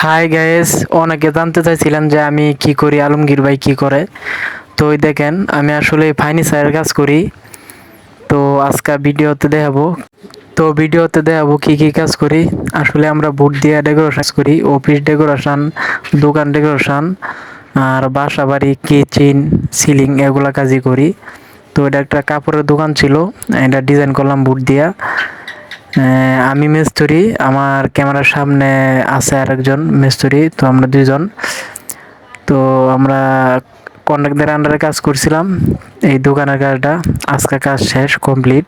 Hi guys, অনেকে জানতে চাইছিলেন যে আমি কি করি, আলমগীর ভাই কি করে। তো ওই দেখেন, আমি আসলে ফার্নিচারের কাজ করি। তো আজকে ভিডিওতে দেখাবো কি কি কাজ করি। আসলে আমরা বোর্ড দিয়ে ডেকোরেশন করি, অফিস ডেকোরেশন, দোকান ডেকোরেশন, আর বাসা বাড়ি, কিচেন, সিলিং এগুলা কাজই করি। তো এটা একটা কাপড়ের দোকান ছিল, এটা ডিজাইন করলাম বোর্ড দিয়া। আমি মিস্ত্রি, আমার ক্যামেরার সামনে আছে আরেকজন মিস্ত্রি, তো আমরা দুইজন। তো আমরা কন্ট্রাক্টরের আন্ডারে কাজ করছিলাম এই দোকানের কাজটা। আজকে কাজ শেষ, কমপ্লিট।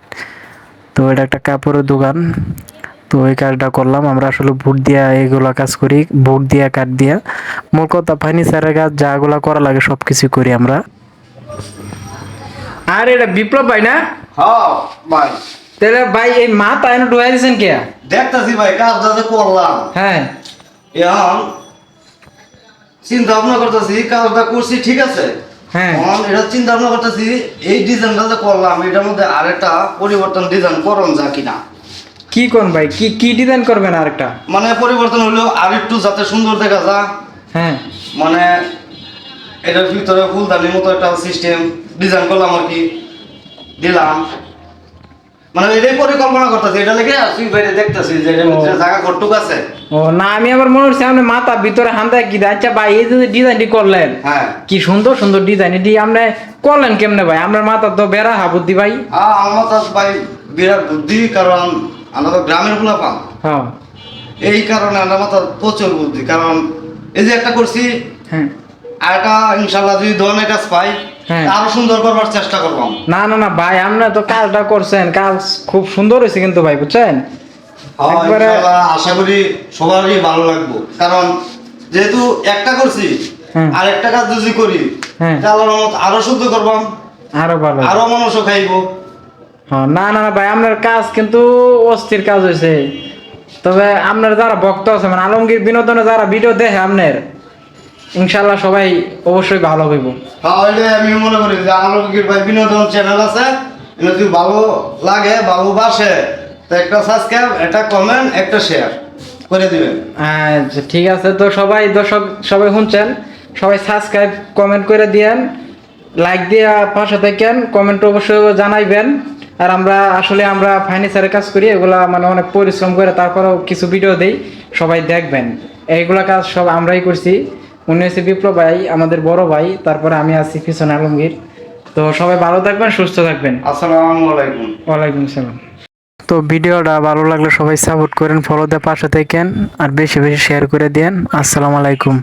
তো এটা একটা কাপড়ের দোকান, তো ওই কাজটা করলাম। আমরা আসলে বুট দিয়া এইগুলা কাজ করি, বুট দিয়া, কাঠ দিয়া। মোট কথা ফার্নিচারের কাজ যাগুলা করা লাগে সব কিছু করি আমরা। আর এটা বিপ্লব ভাই না? হ্যাঁ ভাই, তাহলে ভাই এই মা তাই না ঢুকাই দিয়েছেন কে? দেখতেছি ভাই কাজটা যে করলাম, হ্যাঁ এখন চিন্তা ভাবনা করতেছি কাজটা করছি ঠিক আছে। হ্যাঁ এখন এটা চিন্তা ভাবনা করতেছি এই ডিজাইনটা যে করলাম এটার মধ্যে আরেকটা পরিবর্তন ডিজাইন করন যা কিনা। কি কোন ভাই, কি কি ডিজাইন করবেন আরেকটা? মানে পরিবর্তন হলো আর একটু যাতে সুন্দর দেখা যা। হ্যাঁ মানে এটার ভিতরে ফুলদানির মতো একটা সিস্টেম ডিজাইন করলাম আর কি, দিলাম। মানে এটাই পরিকল্পনা করতেছি, এটা লেগে আসি বাইরে দেখতেছি যে এটার ভিতরে জায়গা কতটুকু আছে। ও না, আমি আবার মনে হচ্ছে আপনি মাথা ভিতরে হান্দা কি দেয়। আচ্ছা ভাই, এই যে ডিজাইনটি করলেন, হ্যাঁ কি সুন্দর সুন্দর ডিজাইন, এটি আপনি করলেন কেমনে ভাই? আপনার মাথা তো বেড়া হাবুদ্দি ভাই। আমার তো ভাই বিরাট বুদ্ধি, কারণ আমরা তো গ্রামের গুলা পান, হ্যাঁ এই কারণে আমার মাথা প্রচুর বুদ্ধি। কারণ এই যে একটা করছি, হ্যাঁ আর একটা ইনশাল্লাহ যদি ধরনের কাজ পাই হ্যাঁ। আরো সুন্দর করবার চেষ্টা করবো। না না না ভাই, আপনি তো কাজটা করছেন, কাজ খুব সুন্দর হয়েছে কিন্তু ভাই, বুঝছেন? একবারে ইনশাল্লাহ আশা করি সবারই ভালো লাগবে, কারণ যেহেতু একটা করছি হ্যাঁ। আর একটা কাজ যদি করি হ্যাঁ। তাহলে আরো শুদ্ধ করবাম, আরো ভালো। আরো মানুষও খাইবো। হ্যাঁ না না না ভাই, আপনার কাজ কিন্তু অস্থির কাজ হয়েছে। তবে আপনার যারা ভক্ত আছে, মানে আলমগীর বিনোদনে যারা ভিডিও দেখে আপনার, ইনশাল্লাহ সবাই অবশ্যই ভালো হইব। তাহলে আমি মনে করি যে আলমগীর ভাই বিনোদন চ্যানেল আছে, এটা যদি ভালো লাগে ভালোবাসে তো একটা সাবস্ক্রাইব, একটা কমেন্ট, একটা শেয়ার করে দিবেন। আচ্ছা ঠিক আছে, তো সবাই দর্শক সবাই শুনছেন, সবাই সাবস্ক্রাইব কমেন্ট করে দিয়েন, লাইক দিয়ে পাশে থাকেন, কমেন্ট অবশ্যই জানাইবেন। আর আমরা ফার্নিচারের কাজ করি, এগুলা মানে অনেক পরিশ্রম করে তারপরেও কিছু ভিডিও দেই, সবাই দেখবেন। এইগুলা কাজ সব আমরাই করছি। উনি হচ্ছে বিপ্লব ভাই, আমাদের বড় ভাই, তারপরে আমি আছি পিছনে আলমগীর। তো সবাই ভালো থাকবেন, সুস্থ থাকবেন। আসসালামু আলাইকুম। ওয়ালাইকুম আসসালাম। তো ভিডিওটা ভালো লাগলে সবাই সাপোর্ট করেন, ফলো দিয়ে পাশে থাকেন, আর বেশি বেশি শেয়ার করে দেন। আসসালামু আলাইকুম।